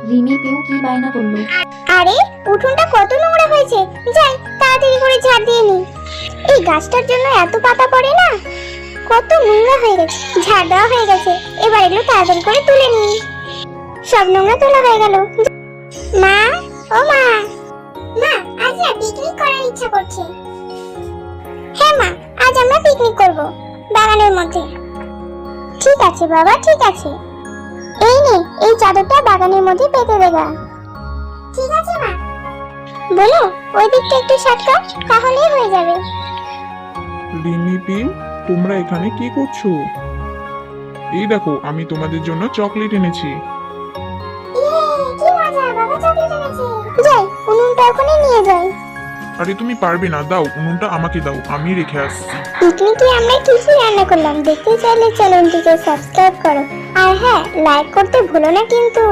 রিমি পিউ কি বায়না করলো? আরে উঠোনটা কত নোংরা হয়েছে, যাই তাড়াতাড়ি করে ঝাড় দিয়ে নি। এই গাছটার জন্য এত পাতা পড়ে না, কত নোংরা হয়ে গেছে। ঝাড় দেওয়া হয়ে গেছে, এবার এগুলো তাড়াতাড়ি করে তুলে নি। সব নোংরা তোলা হয়ে গেল। মা, ও মা, মা আজ না পিকনিক করার ইচ্ছা করছে। হ্যাঁ মা, আজ আমরা পিকনিক করব বাগানের মধ্যে। ঠিক আছে বাবা, ঠিক আছে। এই নে, এই চাদরটা বাগানের মধ্যে পেতে দেগা। ঠিক আছে মা। বলো, ওই দিকটা একটু শর্টকাট, তাহলেই হয়ে যাবে। রিমি পিউ, তোমরা এখানে কি করছো? এই দেখো, আমি তোমাদের জন্য চকলেট এনেছি। কি মজা, বাবা চকলেট এনেছে। যাই, উনুনটা ওখানে নিয়ে যাই। আরে তুমি পারবে না, দাও উনুনটা আমাকে দাও, আমি রেখে আসছি। পিকনিকে আমরা কি কি রান্না করলাম দেখতে চাইলে চ্যানেলটিকে সাবস্ক্রাইব করো, আর হ্যাঁ, লাইক করতে ভুলো না কিন্তু।